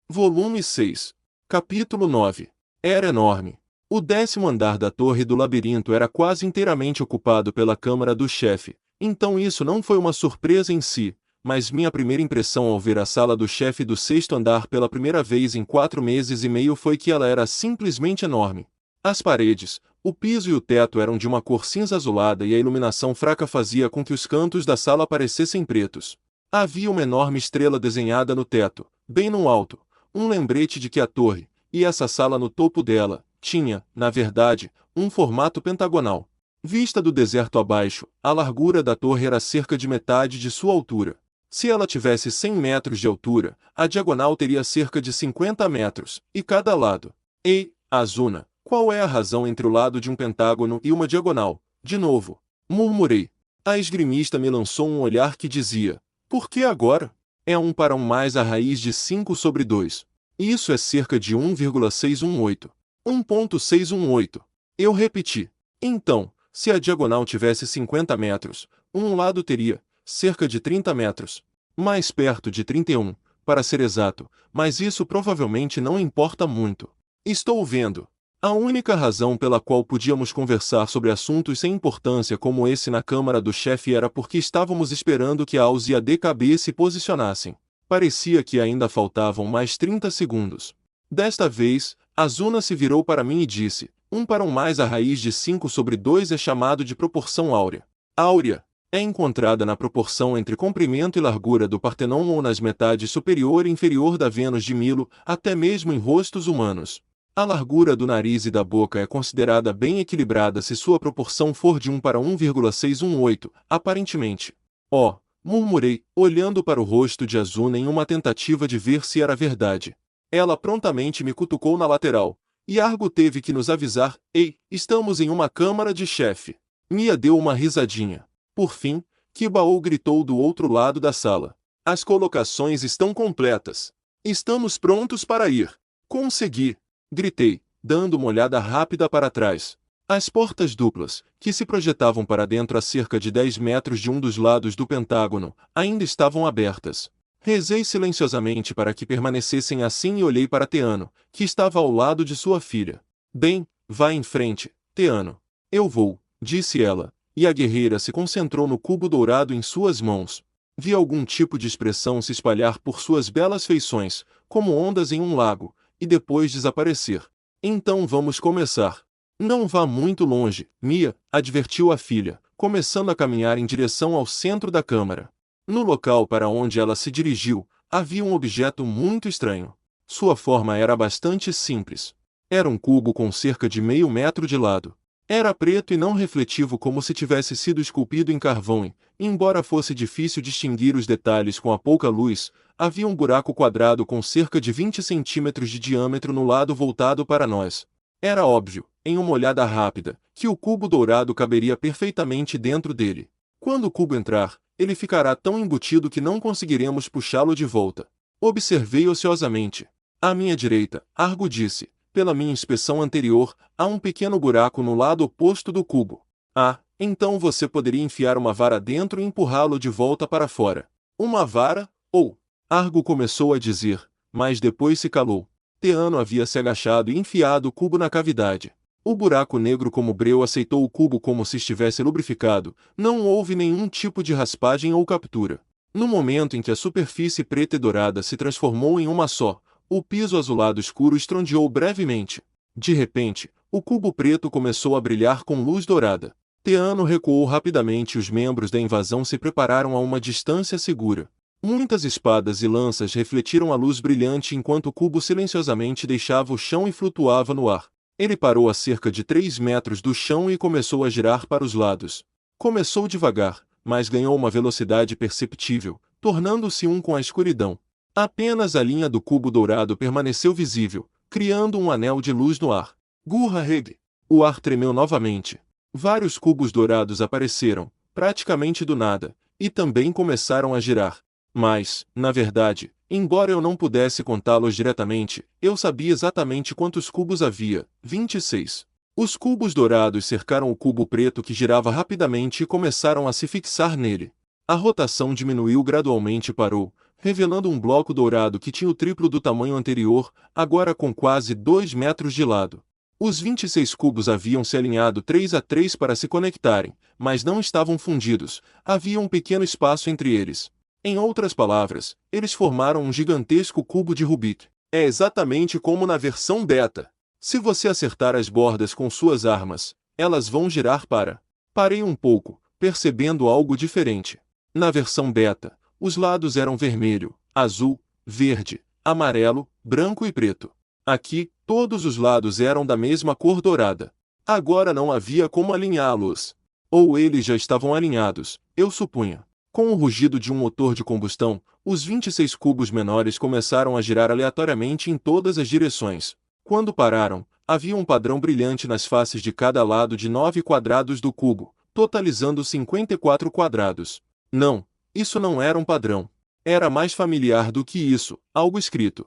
Volume 6. Capítulo 9. Era enorme. O 10º andar da torre do labirinto era quase inteiramente ocupado pela câmara do chefe, então isso não foi uma surpresa em si, mas minha primeira impressão ao ver a sala do chefe do 6º andar pela primeira vez em 4 meses e meio foi que ela era simplesmente enorme. As paredes, o piso e o teto eram de uma cor cinza azulada e a iluminação fraca fazia com que os cantos da sala parecessem pretos. Havia uma enorme estrela desenhada no teto, bem no alto, um lembrete de que a torre, e essa sala no topo dela, tinha, na verdade, um formato pentagonal. Vista do deserto abaixo, a largura da torre era cerca de metade de sua altura. Se ela tivesse 100 metros de altura, a diagonal teria cerca de 50 metros, e cada lado. Ei, Azuna, qual é a razão entre o lado de um pentágono e uma diagonal? De novo, murmurei. A esgrimista me lançou um olhar que dizia: por que agora? É 1 para 1 mais a raiz de 5 sobre 2. Isso é cerca de 1,618. 1,618. Eu repeti. Então, se a diagonal tivesse 50 metros, um lado teria, cerca de 30 metros. Mais perto de 31, para ser exato, mas isso provavelmente não importa muito. Estou vendo. A única razão pela qual podíamos conversar sobre assuntos sem importância como esse na câmara do chefe era porque estávamos esperando que a Aus e a DKB se posicionassem. Parecia que ainda faltavam mais 30 segundos. Desta vez, Azuna se virou para mim e disse: 1 para 1 mais a raiz de 5 sobre 2 é chamado de proporção áurea. Áurea é encontrada na proporção entre comprimento e largura do Partenon ou nas metades superior e inferior da Vênus de Milo, até mesmo em rostos humanos. A largura do nariz e da boca é considerada bem equilibrada se sua proporção for de 1 para 1,618, aparentemente. Oh, murmurei, olhando para o rosto de Azuna em uma tentativa de ver se era verdade. Ela prontamente me cutucou na lateral. E Argo teve que nos avisar: ei, estamos em uma câmara de chefe. Mia deu uma risadinha. Por fim, Kibao gritou do outro lado da sala: as colocações estão completas. Estamos prontos para ir. Consegui! Gritei, dando uma olhada rápida para trás. As portas duplas, que se projetavam para dentro a cerca de 10 metros de um dos lados do pentágono, ainda estavam abertas. Rezei silenciosamente para que permanecessem assim e olhei para Teano, que estava ao lado de sua filha. Bem, vá em frente, Teano. Eu vou, disse ela, e a guerreira se concentrou no cubo dourado em suas mãos. Vi algum tipo de expressão se espalhar por suas belas feições, como ondas em um lago, e depois desaparecer. Então vamos começar. Não vá muito longe, Mia, advertiu a filha, começando a caminhar em direção ao centro da câmara. No local para onde ela se dirigiu, havia um objeto muito estranho. Sua forma era bastante simples. Era um cubo com cerca de meio metro de lado. Era preto e não refletivo como se tivesse sido esculpido em carvão e, embora fosse difícil distinguir os detalhes com a pouca luz, havia um buraco quadrado com cerca de 20 centímetros de diâmetro no lado voltado para nós. Era óbvio, em uma olhada rápida, que o cubo dourado caberia perfeitamente dentro dele. Quando o cubo entrar, ele ficará tão embutido que não conseguiremos puxá-lo de volta. Observei ociosamente. À minha direita, Argo disse: pela minha inspeção anterior, há um pequeno buraco no lado oposto do cubo. Ah, então você poderia enfiar uma vara dentro e empurrá-lo de volta para fora. Uma vara? Ou... Argo começou a dizer, mas depois se calou. Teano havia se agachado e enfiado o cubo na cavidade. O buraco negro como breu aceitou o cubo como se estivesse lubrificado, não houve nenhum tipo de raspagem ou captura. No momento em que a superfície preta e dourada se transformou em uma só, o piso azulado escuro estrondeou brevemente. De repente, o cubo preto começou a brilhar com luz dourada. Teano recuou rapidamente e os membros da invasão se prepararam a uma distância segura. Muitas espadas e lanças refletiram a luz brilhante enquanto o cubo silenciosamente deixava o chão e flutuava no ar. Ele parou a cerca de 3 metros do chão e começou a girar para os lados. Começou devagar, mas ganhou uma velocidade perceptível, tornando-se um com a escuridão. Apenas a linha do cubo dourado permaneceu visível, criando um anel de luz no ar. Gurra Reg! O ar tremeu novamente. Vários cubos dourados apareceram, praticamente do nada, e também começaram a girar. Mas, na verdade, embora eu não pudesse contá-los diretamente, eu sabia exatamente quantos cubos havia: 26. Os cubos dourados cercaram o cubo preto que girava rapidamente e começaram a se fixar nele. A rotação diminuiu gradualmente e parou, revelando um bloco dourado que tinha o triplo do tamanho anterior, agora com quase 2 metros de lado. Os 26 cubos haviam se alinhado 3 a 3 para se conectarem, mas não estavam fundidos, havia um pequeno espaço entre eles. Em outras palavras, eles formaram um gigantesco cubo de Rubik. É exatamente como na versão beta. Se você acertar as bordas com suas armas, elas vão girar para... Parei um pouco, percebendo algo diferente. Na versão beta, os lados eram vermelho, azul, verde, amarelo, branco e preto. Aqui, todos os lados eram da mesma cor dourada. Agora não havia como alinhá-los. Ou eles já estavam alinhados, eu supunha. Com o rugido de um motor de combustão, os 26 cubos menores começaram a girar aleatoriamente em todas as direções. Quando pararam, havia um padrão brilhante nas faces de cada lado de 9 quadrados do cubo, totalizando 54 quadrados. Não, isso não era um padrão. Era mais familiar do que isso, algo escrito.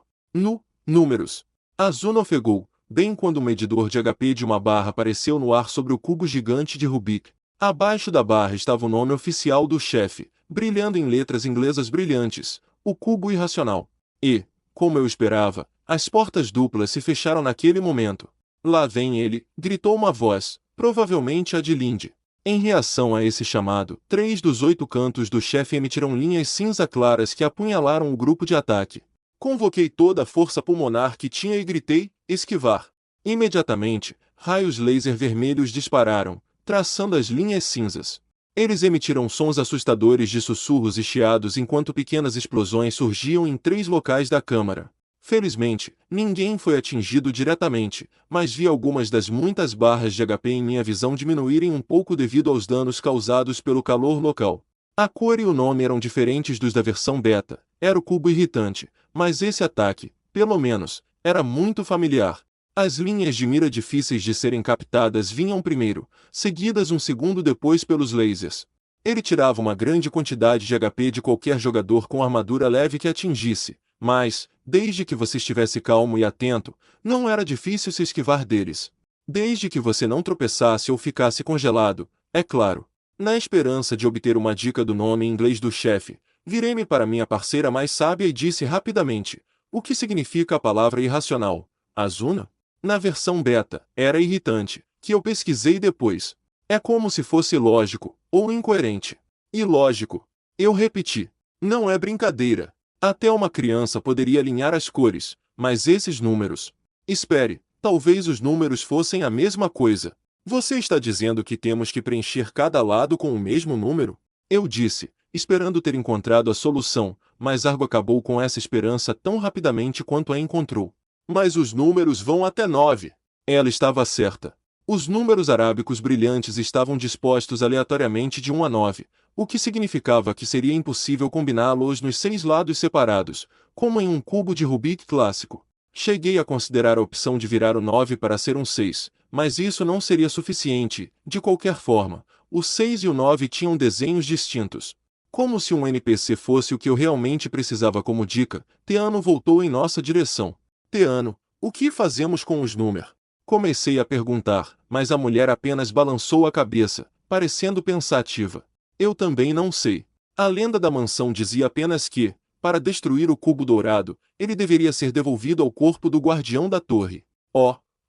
Números. Azuna ofegou, bem quando o medidor de HP de uma barra apareceu no ar sobre o cubo gigante de Rubik. Abaixo da barra estava o nome oficial do chefe, brilhando em letras inglesas brilhantes, o cubo irracional. E, como eu esperava, as portas duplas se fecharam naquele momento. Lá vem ele, gritou uma voz, provavelmente a de Lindy. Em reação a esse chamado, 3 dos 8 cantos do chefe emitiram linhas cinza claras que apunhalaram o grupo de ataque. Convoquei toda a força pulmonar que tinha e gritei, esquivar. Imediatamente, raios laser vermelhos dispararam, traçando as linhas cinzas. Eles emitiram sons assustadores de sussurros e chiados enquanto pequenas explosões surgiam em 3 locais da câmara. Felizmente, ninguém foi atingido diretamente, mas vi algumas das muitas barras de HP em minha visão diminuírem um pouco devido aos danos causados pelo calor local. A cor e o nome eram diferentes dos da versão beta, era o cubo irritante, mas esse ataque, pelo menos, era muito familiar. As linhas de mira difíceis de serem captadas vinham primeiro, seguidas um segundo depois pelos lasers. Ele tirava uma grande quantidade de HP de qualquer jogador com armadura leve que atingisse, mas, desde que você estivesse calmo e atento, não era difícil se esquivar deles. Desde que você não tropeçasse ou ficasse congelado, é claro. Na esperança de obter uma dica do nome em inglês do chefe, virei-me para minha parceira mais sábia e disse rapidamente: o que significa a palavra irracional? Azuna? Na versão beta, era irritante, que eu pesquisei depois. É como se fosse lógico, ou incoerente. Ilógico. Eu repeti. Não é brincadeira. Até uma criança poderia alinhar as cores, mas esses números... Espere, talvez os números fossem a mesma coisa. Você está dizendo que temos que preencher cada lado com o mesmo número? Eu disse, esperando ter encontrado a solução, mas Argo acabou com essa esperança tão rapidamente quanto a encontrou. Mas os números vão até 9. Ela estava certa. Os números arábicos brilhantes estavam dispostos aleatoriamente de 1 a 9, o que significava que seria impossível combiná-los nos 6 lados separados, como em um cubo de Rubik clássico. Cheguei a considerar a opção de virar o 9 para ser um 6, mas isso não seria suficiente. De qualquer forma, o 6 e o 9 tinham desenhos distintos. Como se um NPC fosse o que eu realmente precisava como dica, Teano voltou em nossa direção. Teano, o que fazemos com os números? Comecei a perguntar, mas a mulher apenas balançou a cabeça, parecendo pensativa. Eu também não sei. A lenda da mansão dizia apenas que, para destruir o cubo dourado, ele deveria ser devolvido ao corpo do guardião da torre.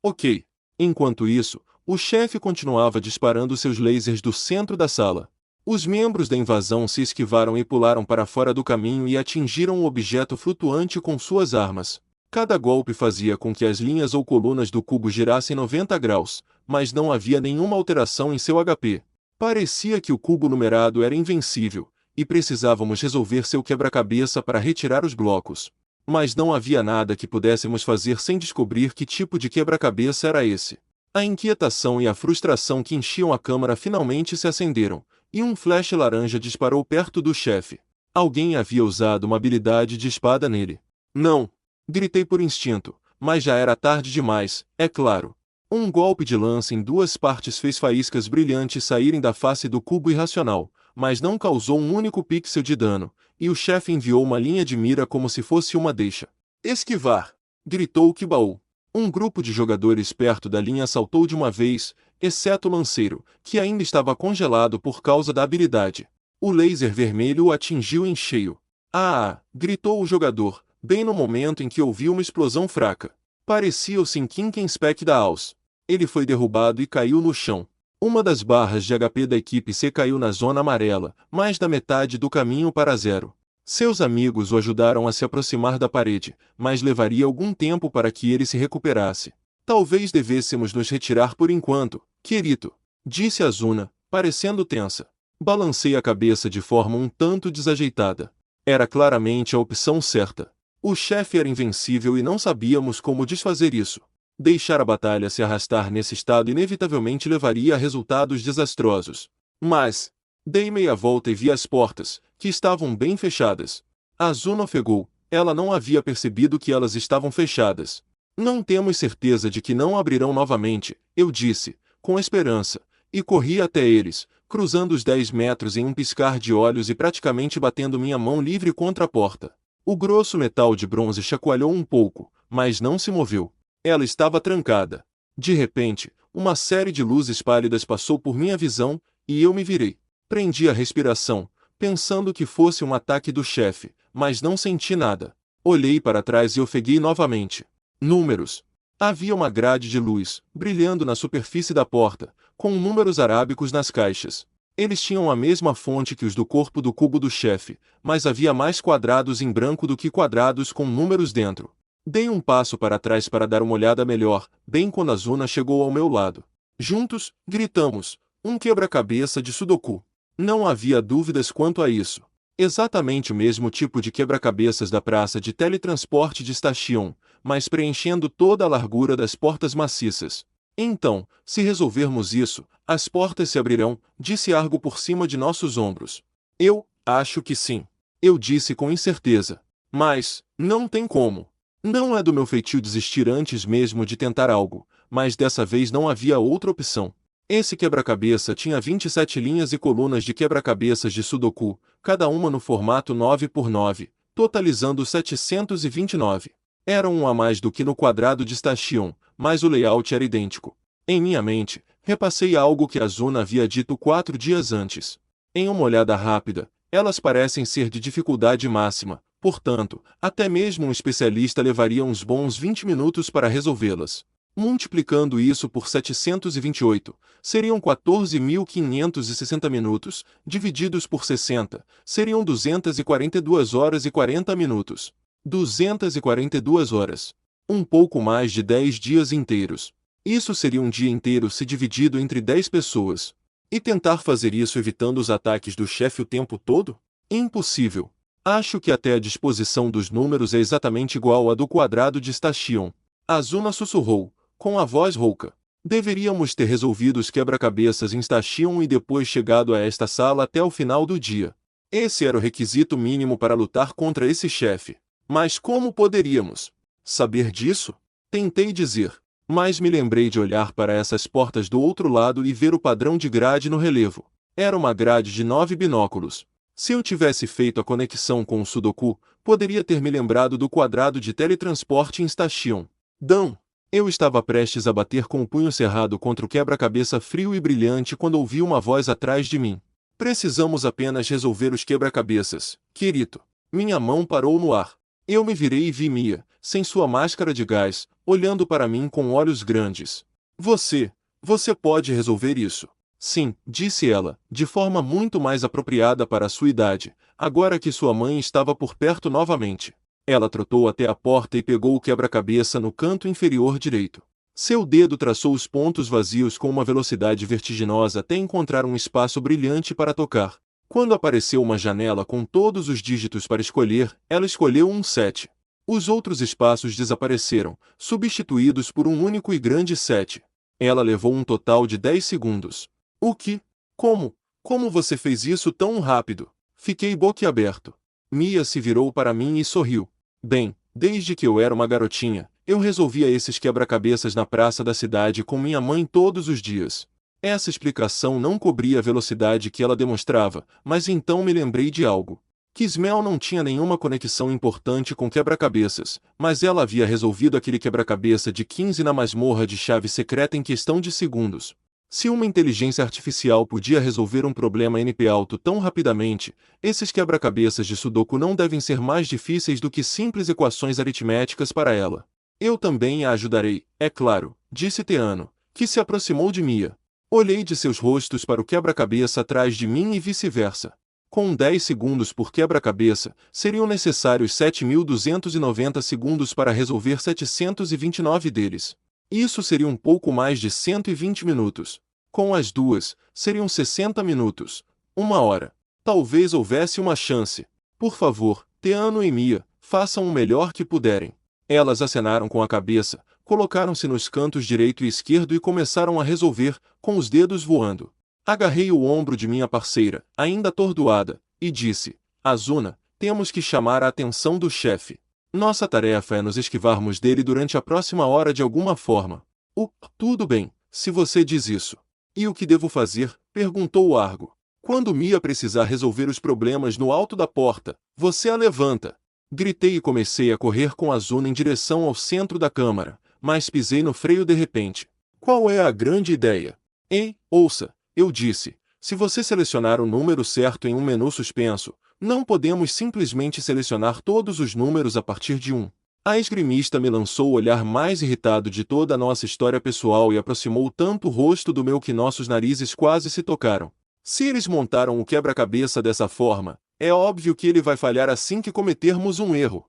Ok. Enquanto isso, o chefe continuava disparando seus lasers do centro da sala. Os membros da invasão se esquivaram e pularam para fora do caminho e atingiram o objeto flutuante com suas armas. Cada golpe fazia com que as linhas ou colunas do cubo girassem 90 graus, mas não havia nenhuma alteração em seu HP. Parecia que o cubo numerado era invencível, e precisávamos resolver seu quebra-cabeça para retirar os blocos. Mas não havia nada que pudéssemos fazer sem descobrir que tipo de quebra-cabeça era esse. A inquietação e a frustração que enchiam a câmara finalmente se acenderam, e um flash laranja disparou perto do chefe. Alguém havia usado uma habilidade de espada nele. Não! Gritei por instinto, mas já era tarde demais, é claro. Um golpe de lança em 2 partes fez faíscas brilhantes saírem da face do cubo irracional, mas não causou um único pixel de dano, e o chefe enviou uma linha de mira como se fosse uma deixa. Esquivar! Gritou Kibaú. Um grupo de jogadores perto da linha saltou de uma vez, exceto o lanceiro, que ainda estava congelado por causa da habilidade. O laser vermelho o atingiu em cheio. Ah! Gritou o jogador, bem no momento em que ouviu uma explosão fraca. Parecia o Sinking Spec da AUS. Ele foi derrubado e caiu no chão. Uma das barras de HP da equipe C caiu na zona amarela, mais da metade do caminho para zero. Seus amigos o ajudaram a se aproximar da parede, mas levaria algum tempo para que ele se recuperasse. Talvez devêssemos nos retirar por enquanto, querido, disse Azuna, parecendo tensa. Balancei a cabeça de forma um tanto desajeitada. Era claramente a opção certa. O chefe era invencível e não sabíamos como desfazer isso. Deixar a batalha se arrastar nesse estado inevitavelmente levaria a resultados desastrosos. Mas dei meia volta e vi as portas, que estavam bem fechadas. Azuna ofegou. Ela não havia percebido que elas estavam fechadas. Não temos certeza de que não abrirão novamente, eu disse, com esperança, e corri até eles, cruzando os 10 metros em um piscar de olhos e praticamente batendo minha mão livre contra a porta. O grosso metal de bronze chacoalhou um pouco, mas não se moveu. Ela estava trancada. De repente, uma série de luzes pálidas passou por minha visão, e eu me virei. Prendi a respiração, pensando que fosse um ataque do chefe, mas não senti nada. Olhei para trás e ofeguei novamente. Números. Havia uma grade de luz, brilhando na superfície da porta, com números arábicos nas caixas. Eles tinham a mesma fonte que os do corpo do cubo do chefe, mas havia mais quadrados em branco do que quadrados com números dentro. Dei um passo para trás para dar uma olhada melhor, bem quando Azuna chegou ao meu lado. Juntos, gritamos, um quebra-cabeça de Sudoku. Não havia dúvidas quanto a isso. Exatamente o mesmo tipo de quebra-cabeças da praça de teletransporte de Station, mas preenchendo toda a largura das portas maciças. Então, se resolvermos isso, as portas se abrirão, disse Argo por cima de nossos ombros. Eu acho que sim. Eu disse com incerteza. Mas, não tem como. Não é do meu feitio desistir antes mesmo de tentar algo, mas dessa vez não havia outra opção. Esse quebra-cabeça tinha 27 linhas e colunas de quebra-cabeças de Sudoku, cada uma no formato 9x9, totalizando 729. Era um a mais do que no quadrado de Station, mas o layout era idêntico. Em minha mente, repassei algo que Azuna havia dito 4 dias antes. Em uma olhada rápida, elas parecem ser de dificuldade máxima, portanto, até mesmo um especialista levaria uns bons 20 minutos para resolvê-las. Multiplicando isso por 728, seriam 14.560 minutos, divididos por 60, seriam 242 horas e 40 minutos. 242 horas. Um pouco mais de 10 dias inteiros. Isso seria um dia inteiro se dividido entre 10 pessoas. E tentar fazer isso evitando os ataques do chefe o tempo todo? Impossível. Acho que até a disposição dos números é exatamente igual à do quadrado de Station. Azuna sussurrou, com a voz rouca. Deveríamos ter resolvido os quebra-cabeças em Station e depois chegado a esta sala até o final do dia. Esse era o requisito mínimo para lutar contra esse chefe. Mas como poderíamos saber disso? Tentei dizer, mas me lembrei de olhar para essas portas do outro lado e ver o padrão de grade no relevo. Era uma grade de 9 binóculos. Se eu tivesse feito a conexão com o Sudoku, poderia ter me lembrado do quadrado de teletransporte em Station. Dan! Eu estava prestes a bater com o punho cerrado contra o quebra-cabeça frio e brilhante quando ouvi uma voz atrás de mim. Precisamos apenas resolver os quebra-cabeças, querido. Minha mão parou no ar. Eu me virei e vi Mia, sem sua máscara de gás, olhando para mim com olhos grandes. Você pode resolver isso. Sim, disse ela, de forma muito mais apropriada para a sua idade, agora que sua mãe estava por perto novamente. Ela trotou até a porta e pegou o quebra-cabeça no canto inferior direito. Seu dedo traçou os pontos vazios com uma velocidade vertiginosa até encontrar um espaço brilhante para tocar. Quando apareceu uma janela com todos os dígitos para escolher, ela escolheu um 7. Os outros espaços desapareceram, substituídos por um único e grande 7. Ela levou um total de 10 segundos. O que? Como? Como você fez isso tão rápido? Fiquei boquiaberto. Mia se virou para mim e sorriu. Bem, desde que eu era uma garotinha, eu resolvia esses quebra-cabeças na praça da cidade com minha mãe todos os dias. Essa explicação não cobria a velocidade que ela demonstrava, mas então me lembrei de algo. Kismel não tinha nenhuma conexão importante com quebra-cabeças, mas ela havia resolvido aquele quebra-cabeça de 15 na masmorra de chave secreta em questão de segundos. Se uma inteligência artificial podia resolver um problema NP alto tão rapidamente, esses quebra-cabeças de Sudoku não devem ser mais difíceis do que simples equações aritméticas para ela. Eu também a ajudarei, é claro, disse Teano, que se aproximou de Mia. Olhei de seus rostos para o quebra-cabeça atrás de mim e vice-versa. Com 10 segundos por quebra-cabeça, seriam necessários 7.290 segundos para resolver 729 deles. Isso seria um pouco mais de 120 minutos. Com as duas, seriam 60 minutos. 1 hora. Talvez houvesse uma chance. Por favor, Teano e Mia, façam o melhor que puderem. Elas acenaram com a cabeça, colocaram-se nos cantos direito e esquerdo e começaram a resolver, com os dedos voando. Agarrei o ombro de minha parceira, ainda atordoada, e disse: Azuna, temos que chamar a atenção do chefe. Nossa tarefa é nos esquivarmos dele durante a próxima hora de alguma forma. Tudo bem, se você diz isso. E o que devo fazer? Perguntou o Argo. Quando Mia precisar resolver os problemas no alto da porta, você a levanta. Gritei e comecei a correr com Azuna em direção ao centro da câmara, mas pisei no freio de repente. Qual é a grande ideia? Ei, ouça, eu disse. Se você selecionar o número certo em um menu suspenso, não podemos simplesmente selecionar todos os números a partir de 1. A esgrimista me lançou o olhar mais irritado de toda a nossa história pessoal e aproximou tanto o rosto do meu que nossos narizes quase se tocaram. Se eles montaram o quebra-cabeça dessa forma, é óbvio que ele vai falhar assim que cometermos um erro.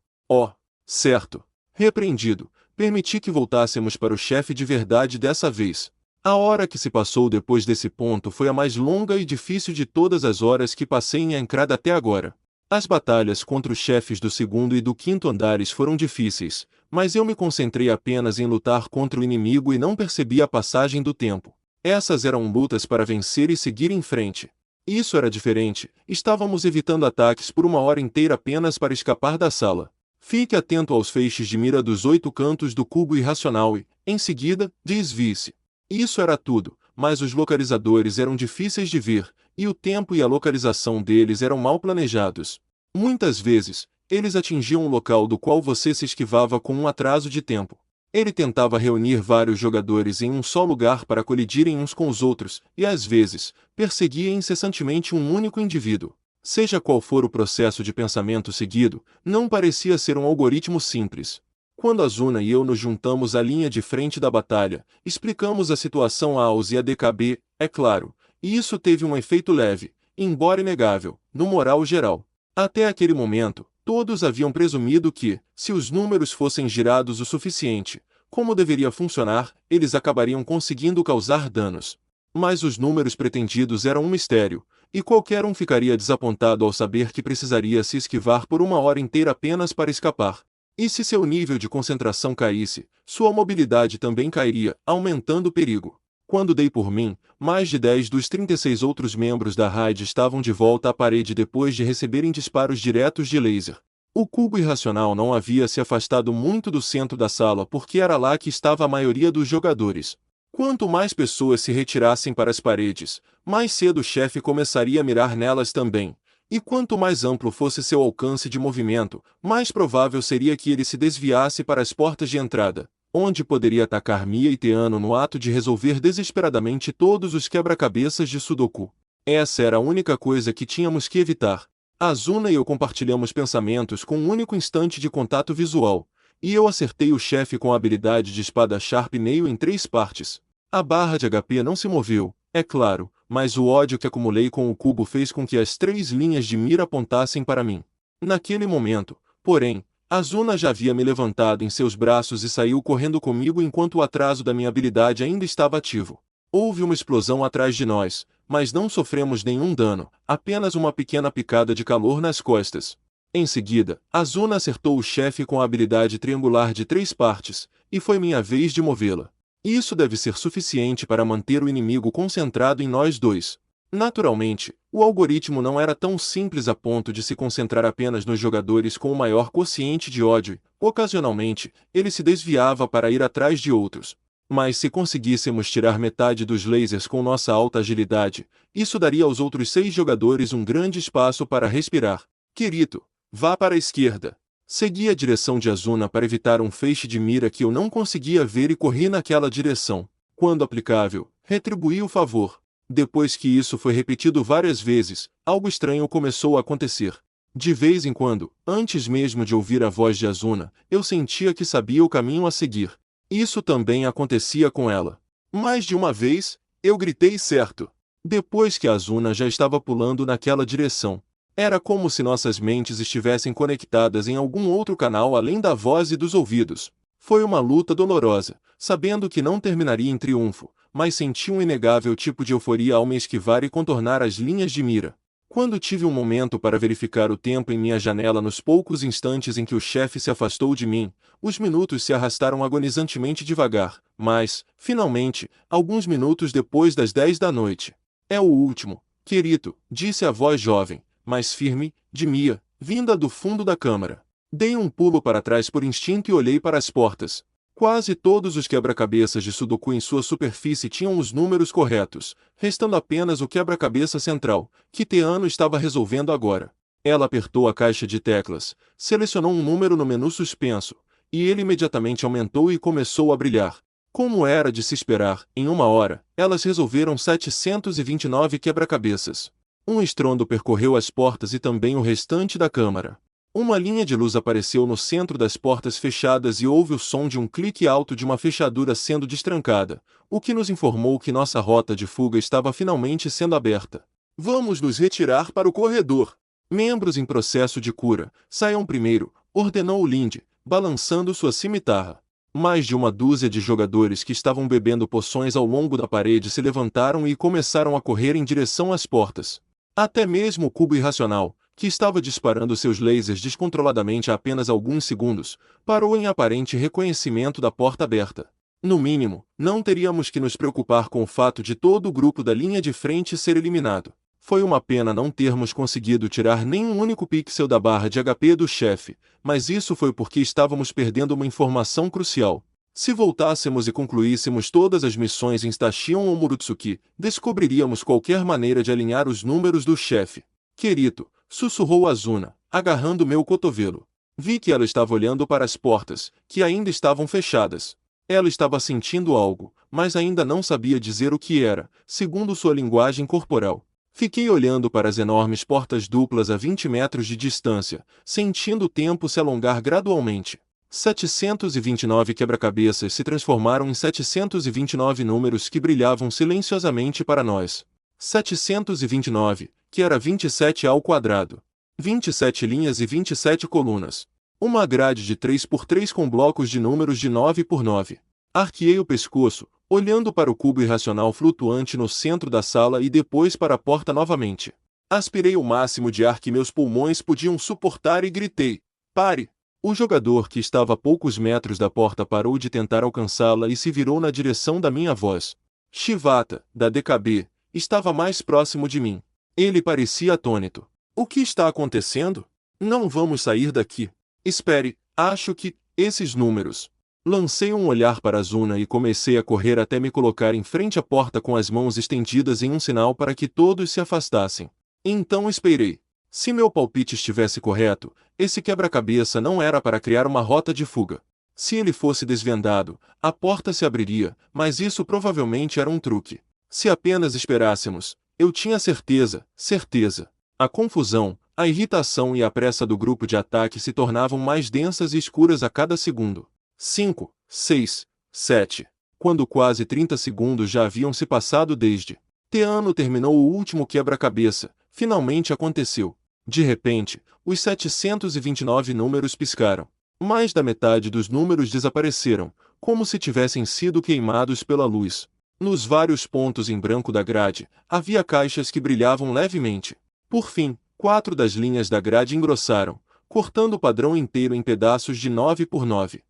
Certo. Repreendido, permiti que voltássemos para o chefe de verdade dessa vez. A hora que se passou depois desse ponto foi a mais longa e difícil de todas as horas que passei em Ancrad até agora. As batalhas contra os chefes do segundo e do quinto andares foram difíceis, mas eu me concentrei apenas em lutar contra o inimigo e não percebi a passagem do tempo. Essas eram lutas para vencer e seguir em frente. Isso era diferente, estávamos evitando ataques por 1 hora inteira apenas para escapar da sala. Fique atento aos feixes de mira dos 8 cantos do cubo irracional e, em seguida, desvie-se. Isso era tudo, mas os localizadores eram difíceis de ver, e o tempo e a localização deles eram mal planejados. Muitas vezes, eles atingiam um local do qual você se esquivava com um atraso de tempo. Ele tentava reunir vários jogadores em um só lugar para colidirem uns com os outros, e às vezes, perseguia incessantemente um único indivíduo. Seja qual for o processo de pensamento seguido, não parecia ser um algoritmo simples. Quando Azuna e eu nos juntamos à linha de frente da batalha, explicamos a situação a AUS e a DKB, é claro, e isso teve um efeito leve, embora inegável, no moral geral. Até aquele momento, todos haviam presumido que, se os números fossem girados o suficiente, como deveria funcionar, eles acabariam conseguindo causar danos. Mas os números pretendidos eram um mistério, e qualquer um ficaria desapontado ao saber que precisaria se esquivar por 1 hora inteira apenas para escapar. E se seu nível de concentração caísse, sua mobilidade também cairia, aumentando o perigo. Quando dei por mim, mais de 10 dos 36 outros membros da raid estavam de volta à parede depois de receberem disparos diretos de laser. O cubo irracional não havia se afastado muito do centro da sala porque era lá que estava a maioria dos jogadores. Quanto mais pessoas se retirassem para as paredes, mais cedo o chefe começaria a mirar nelas também. E quanto mais amplo fosse seu alcance de movimento, mais provável seria que ele se desviasse para as portas de entrada, onde poderia atacar Mia e Teano no ato de resolver desesperadamente todos os quebra-cabeças de Sudoku. Essa era a única coisa que tínhamos que evitar. Azuna e eu compartilhamos pensamentos com um único instante de contato visual, e eu acertei o chefe com a habilidade de espada Sharp Nail em 3 partes. A barra de HP não se moveu, é claro, mas o ódio que acumulei com o cubo fez com que as 3 linhas de mira apontassem para mim. Naquele momento, porém, Azuna já havia me levantado em seus braços e saiu correndo comigo enquanto o atraso da minha habilidade ainda estava ativo. Houve uma explosão atrás de nós, mas não sofremos nenhum dano, apenas uma pequena picada de calor nas costas. Em seguida, Azuna acertou o chefe com a habilidade triangular de 3 partes, e foi minha vez de movê-la. Isso deve ser suficiente para manter o inimigo concentrado em nós dois. Naturalmente, o algoritmo não era tão simples a ponto de se concentrar apenas nos jogadores com o maior quociente de ódio e, ocasionalmente, ele se desviava para ir atrás de outros. Mas se conseguíssemos tirar metade dos lasers com nossa alta agilidade, isso daria aos outros 6 jogadores um grande espaço para respirar. Kirito, vá para a esquerda. Segui a direção de Azuna para evitar um feixe de mira que eu não conseguia ver e corri naquela direção. Quando aplicável, Retribuí o favor. Depois que isso foi repetido várias vezes, algo estranho começou a acontecer. De vez em quando, antes mesmo de ouvir a voz de Azuna, eu sentia que sabia o caminho a seguir. Isso também acontecia com ela. Mais de uma vez, eu gritei certo. Depois que Azuna já estava pulando naquela direção. Era como se nossas mentes estivessem conectadas em algum outro canal além da voz e dos ouvidos. Foi uma luta dolorosa, sabendo que não terminaria em triunfo, mas senti um inegável tipo de euforia ao me esquivar e contornar as linhas de mira. Quando tive um momento para verificar o tempo em minha janela nos poucos instantes em que o chefe se afastou de mim, os minutos se arrastaram agonizantemente devagar, mas, finalmente, alguns minutos depois das 10 da noite. É o último, querido, disse a voz jovem, mas firme, de Mia, vinda do fundo da câmara. Dei um pulo para trás por instinto e olhei para as portas. Quase todos os quebra-cabeças de Sudoku em sua superfície tinham os números corretos, restando apenas o quebra-cabeça central, que Teano estava resolvendo agora. Ela apertou a caixa de teclas, selecionou um número no menu suspenso, e ele imediatamente aumentou e começou a brilhar. Como era de se esperar, em uma hora, elas resolveram 729 quebra-cabeças. Um estrondo percorreu as portas e também o restante da câmara. Uma linha de luz apareceu no centro das portas fechadas e houve o som de um clique alto de uma fechadura sendo destrancada, o que nos informou que nossa rota de fuga estava finalmente sendo aberta. Vamos nos retirar para o corredor. Membros em processo de cura, saiam primeiro, ordenou Lindy, balançando sua cimitarra. Mais de uma dúzia de jogadores que estavam bebendo poções ao longo da parede se levantaram e começaram a correr em direção às portas. Até mesmo o cubo irracional, que estava disparando seus lasers descontroladamente há apenas alguns segundos, parou em aparente reconhecimento da porta aberta. No mínimo, não teríamos que nos preocupar com o fato de todo o grupo da linha de frente ser eliminado. Foi uma pena não termos conseguido tirar nenhum único pixel da barra de HP do chefe, mas isso foi porque estávamos perdendo uma informação crucial. Se voltássemos e concluíssemos todas as missões em Station ou Murutsuki, descobriríamos qualquer maneira de alinhar os números do chefe. Querido, sussurrou Azuna, agarrando meu cotovelo. Vi que ela estava olhando para as portas, que ainda estavam fechadas. Ela estava sentindo algo, mas ainda não sabia dizer o que era, segundo sua linguagem corporal. Fiquei olhando para as enormes portas duplas a 20 metros de distância, sentindo o tempo se alongar gradualmente. 729 quebra-cabeças se transformaram em 729 números que brilhavam silenciosamente para nós. 729, que era 27 ao quadrado. 27 linhas e 27 colunas. Uma grade de 3 por 3 com blocos de números de 9 por 9. Arqueei o pescoço, olhando para o cubo irracional flutuante no centro da sala e depois para a porta novamente. Aspirei o máximo de ar que meus pulmões podiam suportar e gritei: "Pare!" O jogador que estava a poucos metros da porta parou de tentar alcançá-la e se virou na direção da minha voz. Shivata, da DKB, estava mais próximo de mim. Ele parecia atônito. O que está acontecendo? Não vamos sair daqui. Espere, acho que, esses números. Lancei um olhar para Azuna e comecei a correr até me colocar em frente à porta com as mãos estendidas em um sinal para que todos se afastassem. Então esperei. Se meu palpite estivesse correto, esse quebra-cabeça não era para criar uma rota de fuga. Se ele fosse desvendado, a porta se abriria, mas isso provavelmente era um truque. Se apenas esperássemos, eu tinha certeza. A confusão, a irritação e a pressa do grupo de ataque se tornavam mais densas e escuras a cada segundo. 5, 6, 7. Quando quase 30 segundos já haviam se passado desde Teano terminou o último quebra-cabeça, finalmente aconteceu. De repente, os 729 números piscaram. Mais da metade dos números desapareceram, como se tivessem sido queimados pela luz. Nos vários pontos em branco da grade, havia caixas que brilhavam levemente. Por fim, 4 das linhas da grade engrossaram, cortando o padrão inteiro em pedaços de 9 por 9.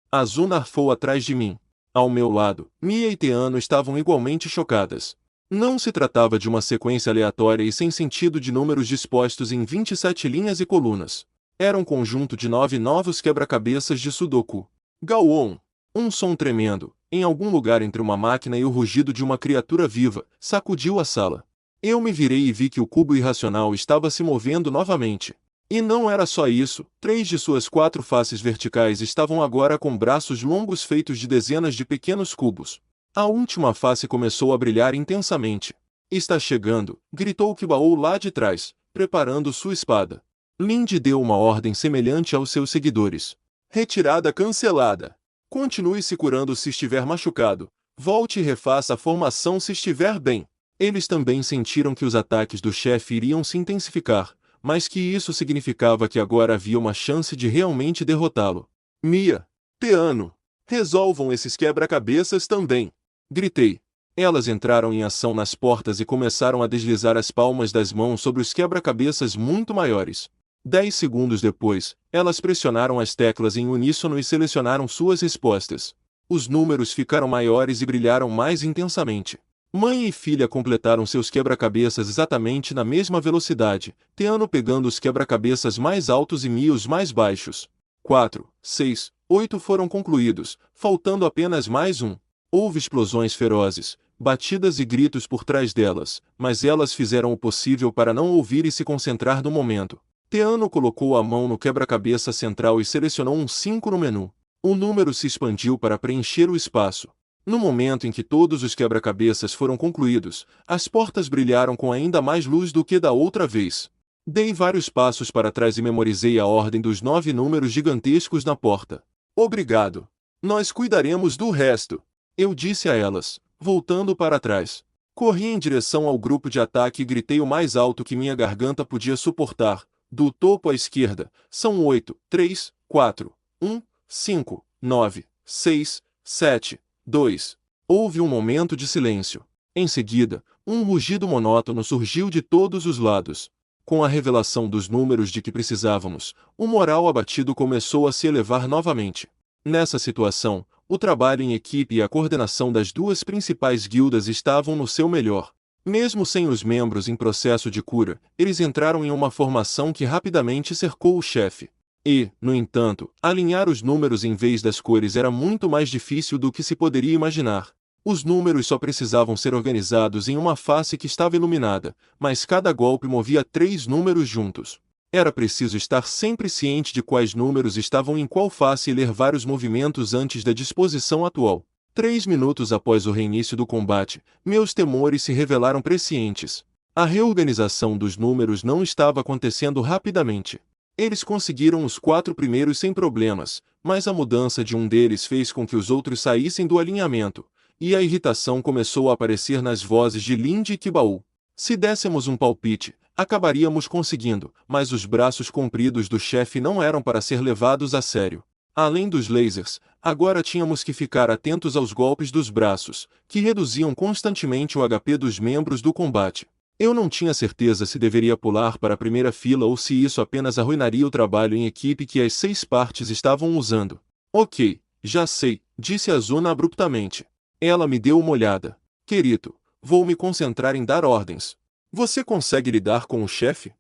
Azuna arfou atrás de mim. Ao meu lado, Mia e Teano estavam igualmente chocadas. Não se tratava de uma sequência aleatória e sem sentido de números dispostos em 27 linhas e colunas. Era um conjunto de 9 novos quebra-cabeças de Sudoku. Gawon! Um som tremendo, em algum lugar entre uma máquina e o rugido de uma criatura viva, sacudiu a sala. Eu me virei e vi que o cubo irracional estava se movendo novamente. E não era só isso, 3 de suas 4 faces verticais estavam agora com braços longos feitos de dezenas de pequenos cubos. A última face começou a brilhar intensamente. Está chegando, gritou Kibao lá de trás, preparando sua espada. Lindy deu uma ordem semelhante aos seus seguidores. Retirada cancelada. Continue se curando se estiver machucado. Volte e refaça a formação se estiver bem. Eles também sentiram que os ataques do chefe iriam se intensificar, mas que isso significava que agora havia uma chance de realmente derrotá-lo. Mia, Teano, resolvam esses quebra-cabeças também. Gritei. Elas entraram em ação nas portas e começaram a deslizar as palmas das mãos sobre os quebra-cabeças muito maiores. 10 segundos depois, elas pressionaram as teclas em uníssono e selecionaram suas respostas. Os números ficaram maiores e brilharam mais intensamente. Mãe e filha completaram seus quebra-cabeças exatamente na mesma velocidade, Teano pegando os quebra-cabeças mais altos e Mia os mais baixos. 4, 6, 8 foram concluídos, faltando apenas mais um. Houve explosões ferozes, batidas e gritos por trás delas, mas elas fizeram o possível para não ouvir e se concentrar no momento. Teano colocou a mão no quebra-cabeça central e selecionou um 5 no menu. O número se expandiu para preencher o espaço. No momento em que todos os quebra-cabeças foram concluídos, as portas brilharam com ainda mais luz do que da outra vez. Dei vários passos para trás e memorizei a ordem dos 9 números gigantescos na porta. Obrigado. Nós cuidaremos do resto. Eu disse a elas, voltando para trás. Corri em direção ao grupo de ataque e gritei o mais alto que minha garganta podia suportar. Do topo à esquerda, são 8, 3, 4, 1, 5, 9, 6, 7, 2. Houve um momento de silêncio. Em seguida, um rugido monótono surgiu de todos os lados. Com a revelação dos números de que precisávamos, o moral abatido começou a se elevar novamente. Nessa situação, o trabalho em equipe e a coordenação das duas principais guildas estavam no seu melhor. Mesmo sem os membros em processo de cura, eles entraram em uma formação que rapidamente cercou o chefe. E, no entanto, alinhar os números em vez das cores era muito mais difícil do que se poderia imaginar. Os números só precisavam ser organizados em uma face que estava iluminada, mas cada golpe movia 3 números juntos. Era preciso estar sempre ciente de quais números estavam em qual face e ler vários movimentos antes da disposição atual. 3 minutos após o reinício do combate, meus temores se revelaram prescientes. A reorganização dos números não estava acontecendo rapidamente. Eles conseguiram os 4 primeiros sem problemas, mas a mudança de um deles fez com que os outros saíssem do alinhamento, e a irritação começou a aparecer nas vozes de Lindy e Kibao. Se dessemos um palpite, acabaríamos conseguindo, mas os braços compridos do chefe não eram para ser levados a sério. Além dos lasers, agora tínhamos que ficar atentos aos golpes dos braços, que reduziam constantemente o HP dos membros do combate. Eu não tinha certeza se deveria pular para a primeira fila ou se isso apenas arruinaria o trabalho em equipe que as 6 partes estavam usando. Ok, já sei, disse Azuna abruptamente. Ela me deu uma olhada. Querido, vou me concentrar em dar ordens. Você consegue lidar com o chefe?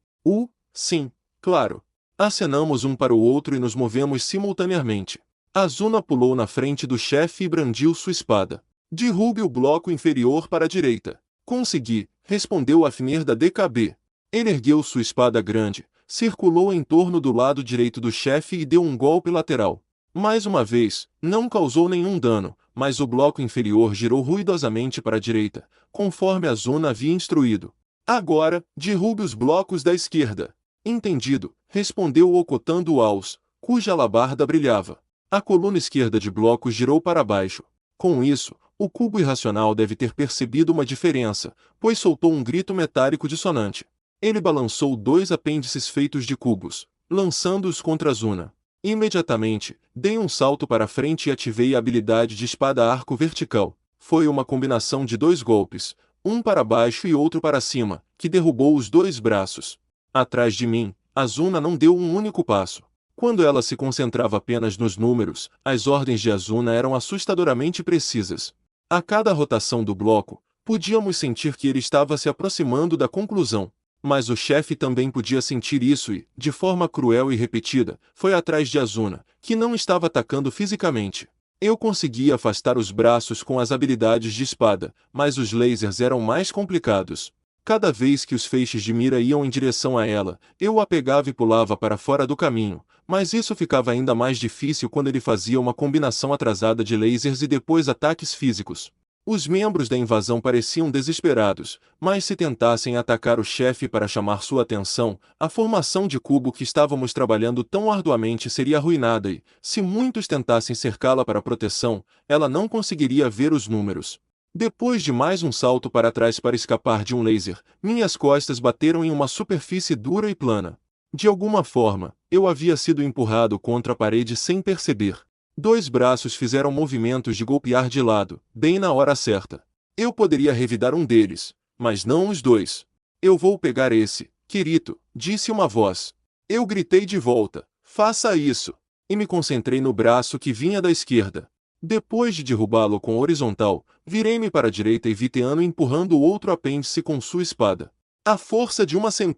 Sim, claro. Acenamos um para o outro e nos movemos simultaneamente. Azuna pulou na frente do chefe e brandiu sua espada. Derrube o bloco inferior para a direita. Consegui, respondeu Afnir da DKB. Ele ergueu sua espada grande, circulou em torno do lado direito do chefe e deu um golpe lateral. Mais uma vez, não causou nenhum dano, mas o bloco inferior girou ruidosamente para a direita, conforme Azuna havia instruído. Agora, derrube os blocos da esquerda. Entendido, respondeu Okotando Aos, cuja alabarda brilhava. A coluna esquerda de blocos girou para baixo. Com isso, o cubo irracional deve ter percebido uma diferença, pois soltou um grito metálico dissonante. Ele balançou 2 apêndices feitos de cubos, lançando-os contra Azuna. Imediatamente, dei um salto para frente e ativei a habilidade de espada-arco vertical. Foi uma combinação de 2 golpes, um para baixo e outro para cima, que derrubou os 2 braços. Atrás de mim, Azuna não deu um único passo. Quando ela se concentrava apenas nos números, as ordens de Azuna eram assustadoramente precisas. A cada rotação do bloco, podíamos sentir que ele estava se aproximando da conclusão. Mas o chefe também podia sentir isso e, de forma cruel e repetida, foi atrás de Azuna, que não estava atacando fisicamente. Eu conseguia afastar os braços com as habilidades de espada, mas os lasers eram mais complicados. Cada vez que os feixes de mira iam em direção a ela, eu a pegava e pulava para fora do caminho, mas isso ficava ainda mais difícil quando ele fazia uma combinação atrasada de lasers e depois ataques físicos. Os membros da invasão pareciam desesperados, mas se tentassem atacar o chefe para chamar sua atenção, a formação de cubo que estávamos trabalhando tão arduamente seria arruinada e, se muitos tentassem cercá-la para proteção, ela não conseguiria ver os números. Depois de mais um salto para trás para escapar de um laser, minhas costas bateram em uma superfície dura e plana. De alguma forma, eu havia sido empurrado contra a parede sem perceber. 2 braços fizeram movimentos de golpear de lado, bem na hora certa. Eu poderia revidar um deles, mas não os 2. Eu vou pegar esse, querido, disse uma voz. Eu gritei de volta, faça isso, e me concentrei no braço que vinha da esquerda. Depois de derrubá-lo com horizontal, virei-me para a direita e vi Teano empurrando o outro apêndice com sua espada. A força de 100.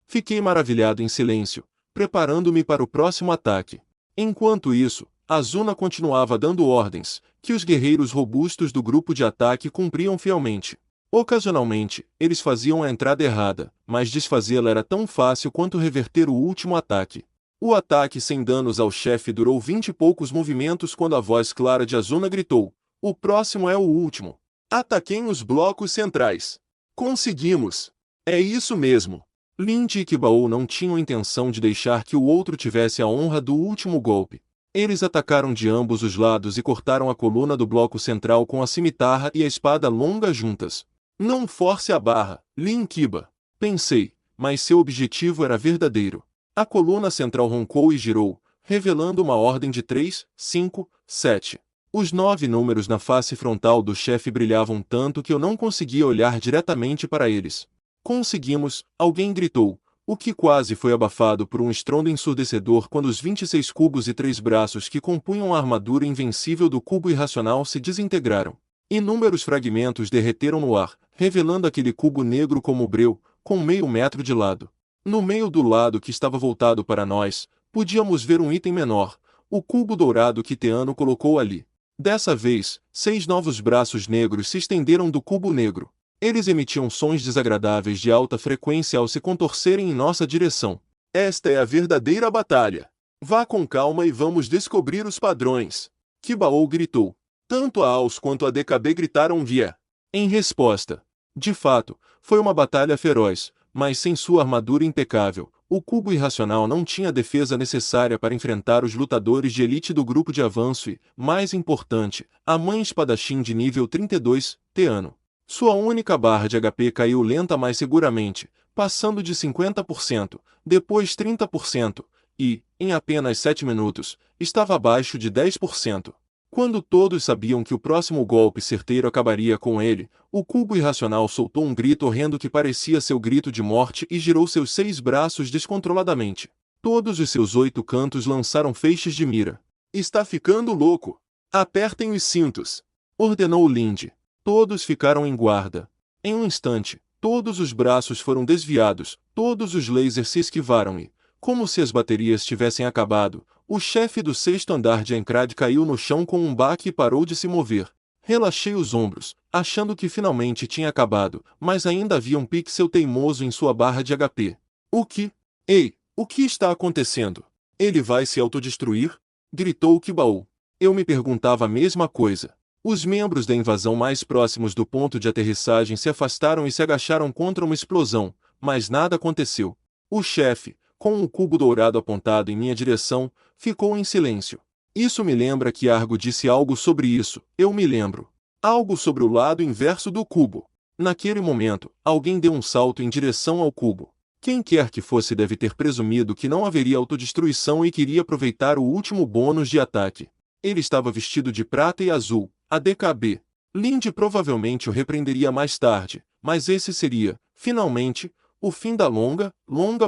Fiquei maravilhado em silêncio, preparando-me para o próximo ataque. Enquanto isso, Azuna continuava dando ordens, que os guerreiros robustos do grupo de ataque cumpriam fielmente. Ocasionalmente, eles faziam a entrada errada, mas desfazê-la era tão fácil quanto reverter o último ataque. O ataque sem danos ao chefe durou 20 e poucos movimentos quando a voz clara de Azuna gritou: "O próximo é o último. Ataquem os blocos centrais." Conseguimos! É isso mesmo! Lindy e Kibao não tinham intenção de deixar que o outro tivesse a honra do último golpe. Eles atacaram de ambos os lados e cortaram a coluna do bloco central com a cimitarra e a espada longa juntas. Não force a barra, Lin Kiba, pensei, mas seu objetivo era verdadeiro. A coluna central roncou e girou, revelando uma ordem de 3, 5, 7. Os 9 números na face frontal do chefe brilhavam tanto que eu não conseguia olhar diretamente para eles. Conseguimos, alguém gritou, o que quase foi abafado por um estrondo ensurdecedor quando os 26 cubos e 3 braços que compunham a armadura invencível do cubo irracional se desintegraram. Inúmeros fragmentos derreteram no ar, revelando aquele cubo negro como breu, com meio metro de lado. No meio do lado que estava voltado para nós, podíamos ver um item menor, o cubo dourado que Teano colocou ali. Dessa vez, 6 novos braços negros se estenderam do cubo negro. Eles emitiam sons desagradáveis de alta frequência ao se contorcerem em nossa direção. Esta é a verdadeira batalha. Vá com calma e vamos descobrir os padrões. Kibao gritou. Tanto a Aos quanto a DKB gritaram via. Em resposta. De fato, foi uma batalha feroz, mas sem sua armadura impecável, o cubo irracional não tinha a defesa necessária para enfrentar os lutadores de elite do grupo de avanço e, mais importante, a mãe espadachim de nível 32, Teano. Sua única barra de HP caiu lenta mas seguramente, passando de 50%, depois 30%, e, em apenas 7 minutos, estava abaixo de 10%. Quando todos sabiam que o próximo golpe certeiro acabaria com ele, o cubo irracional soltou um grito horrendo que parecia seu grito de morte e girou seus 6 braços descontroladamente. Todos os seus 8 cantos lançaram feixes de mira. Está ficando louco! Apertem os cintos! Ordenou Lindy. Todos ficaram em guarda. Em um instante, todos os braços foram desviados, todos os lasers se esquivaram e, como se as baterias tivessem acabado, o chefe do 6º andar de Encrad caiu no chão com um baque e parou de se mover. Relaxei os ombros, achando que finalmente tinha acabado, mas ainda havia um pixel teimoso em sua barra de HP. O que? Ei, o que está acontecendo? Ele vai se autodestruir? Gritou Kibao. Eu me perguntava a mesma coisa. Os membros da invasão mais próximos do ponto de aterrissagem se afastaram e se agacharam contra uma explosão, mas nada aconteceu. O chefe, com um cubo dourado apontado em minha direção, ficou em silêncio. Isso me lembra que Argo disse algo sobre isso, eu me lembro. Algo sobre o lado inverso do cubo. Naquele momento, alguém deu um salto em direção ao cubo. Quem quer que fosse deve ter presumido que não haveria autodestruição e queria aproveitar o último bônus de ataque. Ele estava vestido de prata e azul, a DKB. Lindy provavelmente o repreenderia mais tarde, mas esse seria, finalmente, o fim da longa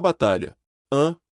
batalha.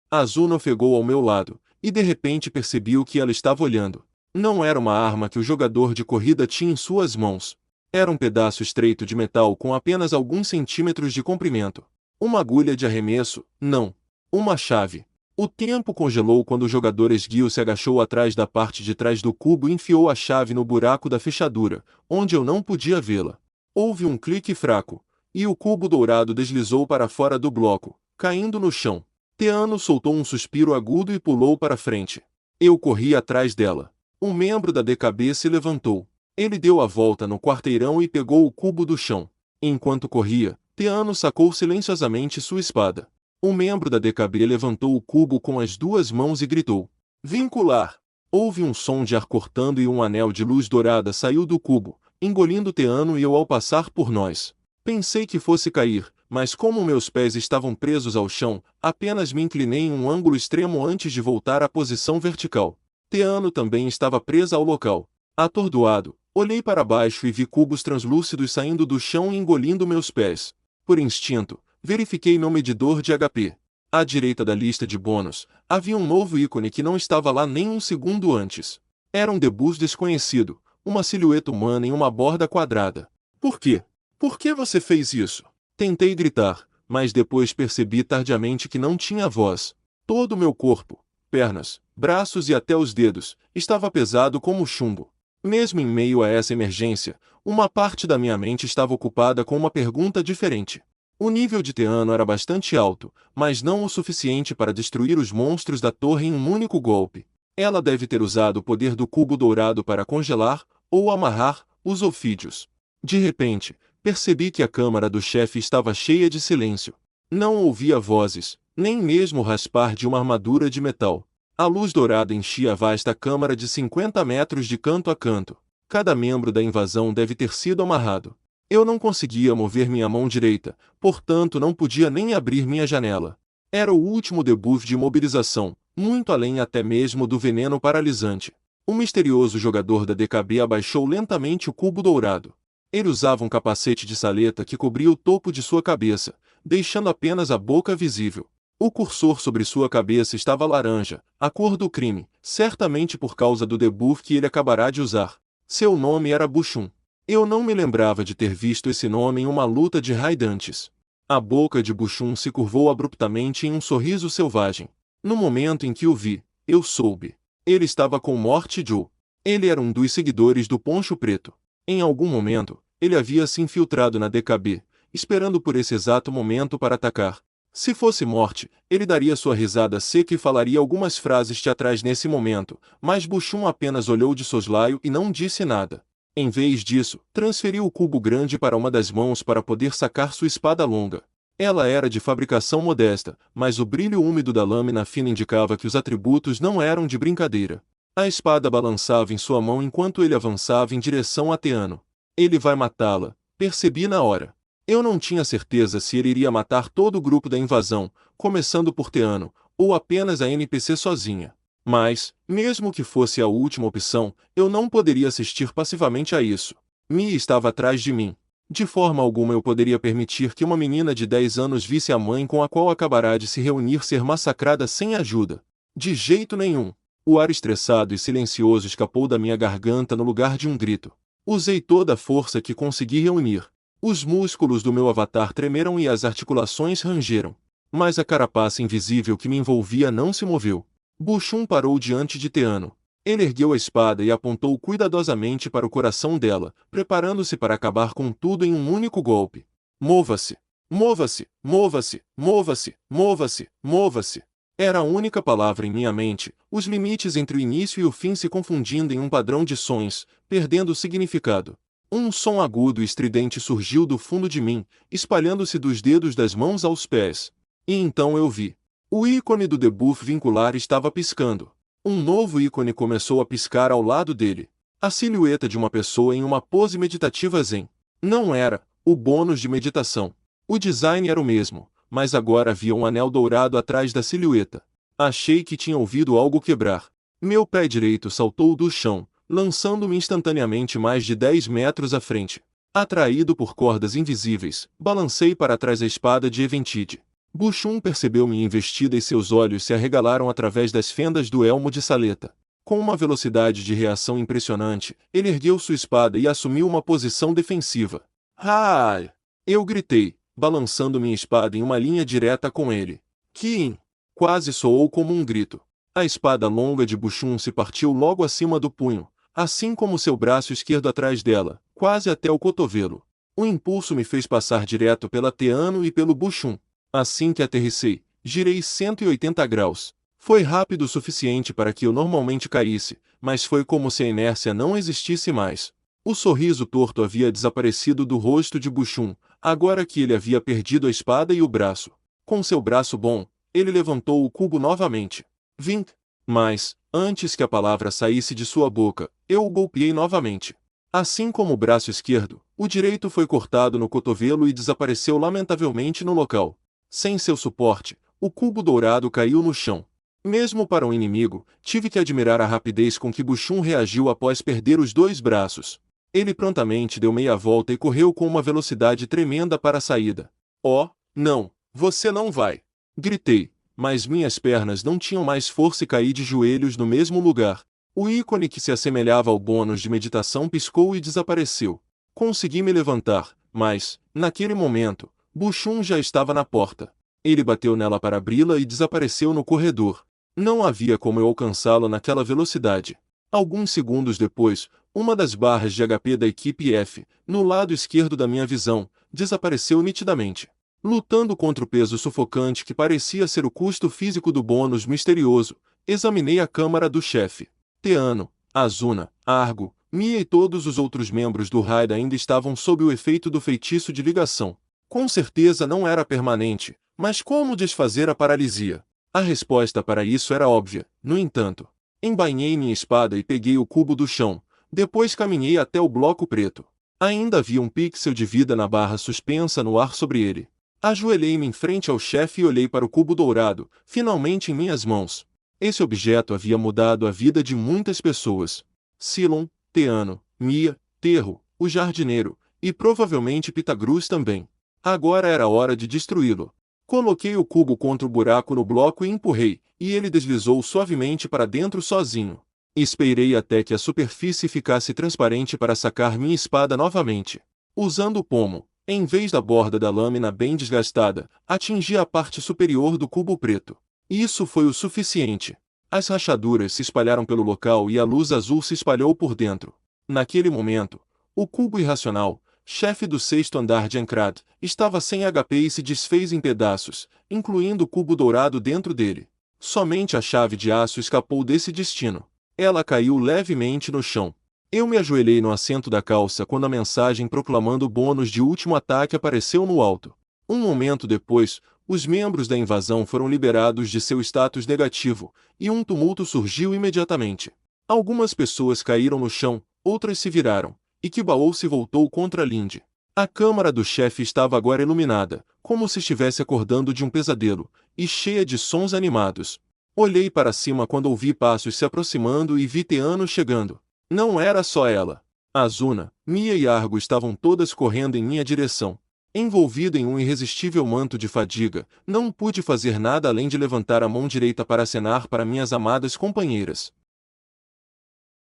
Azuna ofegou ao meu lado, e de repente percebi o que ela estava olhando. Não era uma arma que o jogador de corrida tinha em suas mãos. Era um pedaço estreito de metal com apenas alguns centímetros de comprimento. Uma agulha de arremesso, não. Uma chave. O tempo congelou quando o jogador esguio se agachou atrás da parte de trás do cubo e enfiou a chave no buraco da fechadura, onde eu não podia vê-la. Houve um clique fraco, e o cubo dourado deslizou para fora do bloco, caindo no chão. Teano soltou um suspiro agudo e pulou para frente. Eu corri atrás dela. Um membro da DKB se levantou. Ele deu a volta no quarteirão e pegou o cubo do chão. Enquanto corria, Teano sacou silenciosamente sua espada. Um membro da DKB levantou o cubo com as duas mãos e gritou: "Vincular!" Houve um som de ar cortando e um anel de luz dourada saiu do cubo, engolindo Teano e eu ao passar por nós. Pensei que fosse cair, mas como meus pés estavam presos ao chão, apenas me inclinei em um ângulo extremo antes de voltar à posição vertical. Teano também estava presa ao local. Atordoado, olhei para baixo e vi cubos translúcidos saindo do chão e engolindo meus pés. Por instinto, verifiquei meu medidor de HP. À direita da lista de bônus, havia um novo ícone que não estava lá nem um segundo antes. Era um debus desconhecido, uma silhueta humana em uma borda quadrada. Por quê? Por que você fez isso? Tentei gritar, mas depois percebi tardiamente que não tinha voz. Todo o meu corpo, pernas, braços e até os dedos, estava pesado como chumbo. Mesmo em meio a essa emergência, uma parte da minha mente estava ocupada com uma pergunta diferente. O nível de Teano era bastante alto, mas não o suficiente para destruir os monstros da torre em um único golpe. Ela deve ter usado o poder do cubo dourado para congelar, ou amarrar, os ofídeos. De repente, percebi que a câmara do chefe estava cheia de silêncio. Não ouvia vozes, nem mesmo o raspar de uma armadura de metal. A luz dourada enchia a vasta câmara de 50 metros de canto a canto. Cada membro da invasão deve ter sido amarrado. Eu não conseguia mover minha mão direita, portanto não podia nem abrir minha janela. Era o último debuff de imobilização, muito além até mesmo do veneno paralisante. O misterioso jogador da DKB abaixou lentamente o cubo dourado. Ele usava um capacete de saleta que cobria o topo de sua cabeça, deixando apenas a boca visível. O cursor sobre sua cabeça estava laranja, a cor do crime, certamente por causa do debuff que ele acabará de usar. Seu nome era Bushun. Eu não me lembrava de ter visto esse nome em uma luta de raid antes. A boca de Bushun se curvou abruptamente em um sorriso selvagem. No momento em que o vi, eu soube. Ele estava com Morte Joe. Ele era um dos seguidores do Poncho Preto. Em algum momento, ele havia se infiltrado na DKB, esperando por esse exato momento para atacar. Se fosse Morte, ele daria sua risada seca e falaria algumas frases teatrais nesse momento, mas Bushun apenas olhou de soslaio e não disse nada. Em vez disso, transferiu o cubo grande para uma das mãos para poder sacar sua espada longa. Ela era de fabricação modesta, mas o brilho úmido da lâmina fina indicava que os atributos não eram de brincadeira. A espada balançava em sua mão enquanto ele avançava em direção a Teano. Ele vai matá-la, percebi na hora. Eu não tinha certeza se ele iria matar todo o grupo da invasão, começando por Teano, ou apenas a NPC sozinha. Mas, mesmo que fosse a última opção, eu não poderia assistir passivamente a isso. Mia estava atrás de mim. De forma alguma eu poderia permitir que uma menina de 10 anos visse a mãe com a qual acabará de se reunir ser massacrada sem ajuda. De jeito nenhum. O ar estressado e silencioso escapou da minha garganta no lugar de um grito. Usei toda a força que consegui reunir. Os músculos do meu avatar tremeram e as articulações rangeram. Mas a carapaça invisível que me envolvia não se moveu. Bushun parou diante de Teano. Ele ergueu a espada e apontou cuidadosamente para o coração dela, preparando-se para acabar com tudo em um único golpe. Mova-se! Mova-se! Mova-se! Mova-se! Mova-se! Mova-se! Era a única palavra em minha mente, os limites entre o início e o fim se confundindo em um padrão de sons, perdendo o significado. Um som agudo e estridente surgiu do fundo de mim, espalhando-se dos dedos das mãos aos pés. E então eu vi. O ícone do debuff vincular estava piscando. Um novo ícone começou a piscar ao lado dele. A silhueta de uma pessoa em uma pose meditativa zen. Não era o bônus de meditação. O design era o mesmo, mas agora havia um anel dourado atrás da silhueta. Achei que tinha ouvido algo quebrar. Meu pé direito saltou do chão, lançando-me instantaneamente mais de 10 metros à frente. Atraído por cordas invisíveis, balancei para trás a espada de Eventide. Bushun percebeu minha investida e seus olhos se arregalaram através das fendas do elmo de saleta. Com uma velocidade de reação impressionante, ele ergueu sua espada e assumiu uma posição defensiva. "Ah!" Eu gritei, balançando minha espada em uma linha direta com ele. "Kiin!" Quase soou como um grito. A espada longa de Bushun se partiu logo acima do punho, assim como seu braço esquerdo atrás dela, quase até o cotovelo. O impulso me fez passar direto pela Teano e pelo Bushun. Assim que aterrissei, girei 180 graus. Foi rápido o suficiente para que eu normalmente caísse, mas foi como se a inércia não existisse mais. O sorriso torto havia desaparecido do rosto de Buchum, agora que ele havia perdido a espada e o braço. Com seu braço bom, ele levantou o cubo novamente. Vim. Mas, antes que a palavra saísse de sua boca, eu o golpeei novamente. Assim como o braço esquerdo, o direito foi cortado no cotovelo e desapareceu lamentavelmente no local. Sem seu suporte, o cubo dourado caiu no chão. Mesmo para um inimigo, tive que admirar a rapidez com que Buchum reagiu após perder os dois braços. Ele prontamente deu meia volta e correu com uma velocidade tremenda para a saída. Oh, não, você não vai! Gritei, mas minhas pernas não tinham mais força e caí de joelhos no mesmo lugar. O ícone que se assemelhava ao bônus de meditação piscou e desapareceu. Consegui me levantar, mas, naquele momento, Buchum já estava na porta. Ele bateu nela para abri-la e desapareceu no corredor. Não havia como eu alcançá-lo naquela velocidade. Alguns segundos depois, uma das barras de HP da equipe F, no lado esquerdo da minha visão, desapareceu nitidamente. Lutando contra o peso sufocante que parecia ser o custo físico do bônus misterioso, examinei a câmara do chefe. Teano, Azuna, Argo, Mia e todos os outros membros do raid ainda estavam sob o efeito do feitiço de ligação. Com certeza não era permanente, mas como desfazer a paralisia? A resposta para isso era óbvia, no entanto. Embainhei minha espada e peguei o cubo do chão, depois caminhei até o bloco preto. Ainda havia um pixel de vida na barra suspensa no ar sobre ele. Ajoelhei-me em frente ao chefe e olhei para o cubo dourado, finalmente em minhas mãos. Esse objeto havia mudado a vida de muitas pessoas. Silon, Teano, Mia, Terro, o jardineiro, e provavelmente Pitagrus também. Agora era hora de destruí-lo. Coloquei o cubo contra o buraco no bloco e empurrei, e ele deslizou suavemente para dentro sozinho. Esperei até que a superfície ficasse transparente para sacar minha espada novamente. Usando o pomo, em vez da borda da lâmina bem desgastada, atingi a parte superior do cubo preto. Isso foi o suficiente. As rachaduras se espalharam pelo local e a luz azul se espalhou por dentro. Naquele momento, o cubo irracional, chefe do sexto andar de Ankrad, estava sem HP e se desfez em pedaços, incluindo o cubo dourado dentro dele. Somente a chave de aço escapou desse destino. Ela caiu levemente no chão. Eu me ajoelhei no assento da calça quando a mensagem proclamando o bônus de último ataque apareceu no alto. Um momento depois, os membros da invasão foram liberados de seu status negativo, e um tumulto surgiu imediatamente. Algumas pessoas caíram no chão, outras se viraram, e Kibaou se voltou contra Linde. A câmara do chefe estava agora iluminada, como se estivesse acordando de um pesadelo, e cheia de sons animados. Olhei para cima quando ouvi passos se aproximando e vi Teano chegando. Não era só ela. Azuna, Mia e Argo estavam todas correndo em minha direção. Envolvido em um irresistível manto de fadiga, não pude fazer nada além de levantar a mão direita para acenar para minhas amadas companheiras.